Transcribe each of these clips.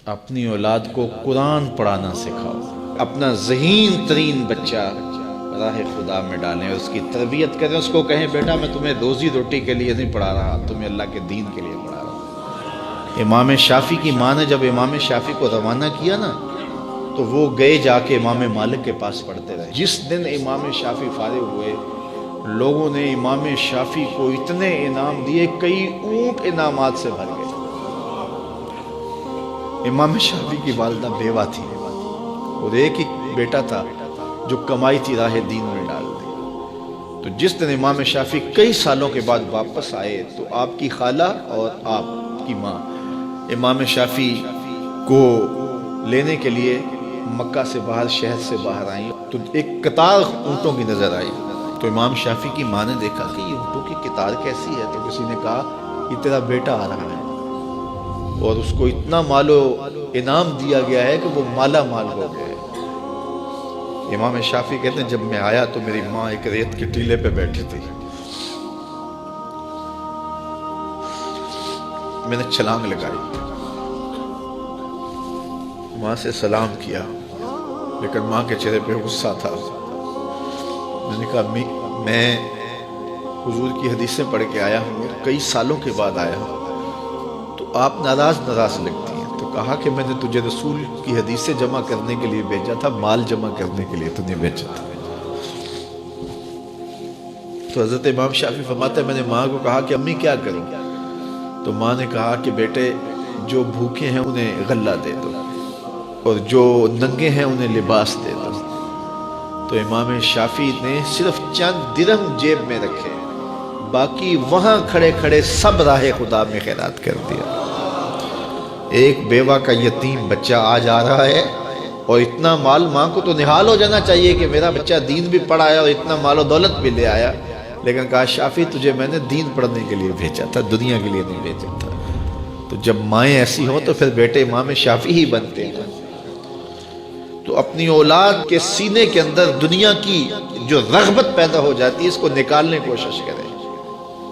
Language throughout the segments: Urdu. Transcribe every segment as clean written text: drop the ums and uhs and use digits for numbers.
اپنی اولاد کو قرآن پڑھانا سکھاؤ، اپنا ذہین ترین بچہ راہ خدا میں ڈالیں، اس کی تربیت کریں، اس کو کہیں بیٹا میں تمہیں روزی روٹی کے لیے نہیں پڑھا رہا، تمہیں اللہ کے دین کے لیے پڑھا رہا ہوں۔ امام شافعی کی ماں نے جب امام شافعی کو روانہ کیا نا تو وہ گئے جا کے امام مالک کے پاس پڑھتے رہے۔ جس دن امام شافعی فارغ ہوئے لوگوں نے امام شافعی کو اتنے انعام دیے، کئی اونٹ انعامات سے بھر گئے۔ امام شافعی کی والدہ بیوہ تھی اور ایک ہی بیٹا تھا جو کمائی تھی راہ دین میں ڈال دی۔ تو جس دن امام شافعی کئی سالوں کے بعد واپس آئے تو آپ کی خالہ اور آپ کی ماں امام شافعی کو لینے کے لیے مکہ سے باہر، شہر سے باہر آئیں تو ایک قطار اونٹوں کی نظر آئی۔ تو امام شافعی کی ماں نے دیکھا کہ یہ اونٹوں کی قطار کیسی ہے، تو کسی نے کہا یہ تیرا بیٹا آ رہا ہے اور اس کو اتنا مال و انعام دیا گیا ہے کہ وہ مالا مال ہو گیا ہے۔ امام شافعی کہتے ہیں جب میں آیا تو میری ماں ایک ریت کے ٹیلے پہ بیٹھی تھی، میں نے چھلانگ لگائی، ماں سے سلام کیا، لیکن ماں کے چہرے پہ غصہ تھا۔ میں نے کہا امی میں حضور کی حدیثیں پڑھ کے آیا ہوں، کئی سالوں کے بعد آیا ہوں، تو آپ ناراض لگتی ہیں۔ تو کہا کہ میں نے تجھے رسول کی حدیثیں جمع کرنے کے لیے بھیجا تھا، مال جمع کرنے کے لیے تو نہیں بھیجا تھا۔ تو حضرت امام شافعی فرماتے ہیں میں نے ماں کو کہا کہ امی کیا کروں؟ تو ماں نے کہا کہ بیٹے جو بھوکے ہیں انہیں غلہ دے دو اور جو ننگے ہیں انہیں لباس دے دو۔ تو امام شافعی نے صرف چند درہم جیب میں رکھے، باقی وہاں کھڑے کھڑے سب راہ خدا میں خیرات کر دیا۔ ایک بیوہ کا یتیم بچہ آج آ رہا ہے اور اتنا مال، ماں کو تو نہال ہو جانا چاہیے کہ میرا بچہ دین بھی پڑھایا اور اتنا مال و دولت بھی لے آیا، لیکن کہا شافعی تجھے میں نے دین پڑھنے کے لیے بھیجا تھا، دنیا کے لیے نہیں بھیجا تھا۔ تو جب مائیں ایسی ہوں تو پھر بیٹے امام شافعی ہی بنتے ہیں۔ تو اپنی اولاد کے سینے کے اندر دنیا کی جو رغبت پیدا ہو جاتی ہے اس کو نکالنے کی کوشش کریں۔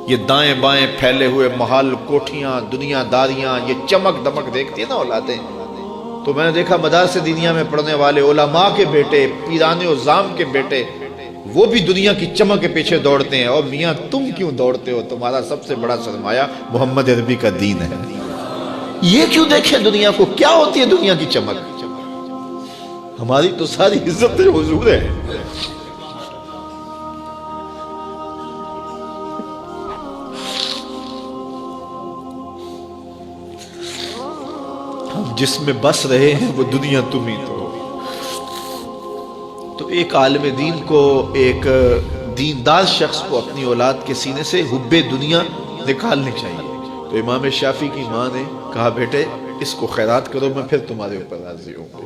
یہ دائیں بائیں پھیلے ہوئے محل، کوٹھیاں، دنیا داریاں، یہ چمک دمک دیکھتی ہیں نا اولادیں، تو میں نے دیکھا مدارس دینیہ میں پڑھنے والے علماء کے بیٹے، پیران عظام کے بیٹے، وہ بھی دنیا کی چمک کے پیچھے دوڑتے ہیں۔ اور میاں تم کیوں دوڑتے ہو؟ تمہارا سب سے بڑا سرمایہ محمد عربی کا دین ہے۔ یہ کیوں دیکھیں دنیا کو؟ کیا ہوتی ہے دنیا کی چمک؟ ہماری تو ساری عزت حضور ہے۔ ہم جس میں بس رہے ہیں وہ دنیا تم ہی تو۔ تو ایک عالم دین کو، ایک دیندار شخص کو اپنی اولاد کے سینے سے حب دنیا نکالنی چاہیے۔ تو امام شافعی کی ماں نے کہا بیٹے اس کو خیرات کرو، میں پھر تمہارے اوپر راضی ہوں گی۔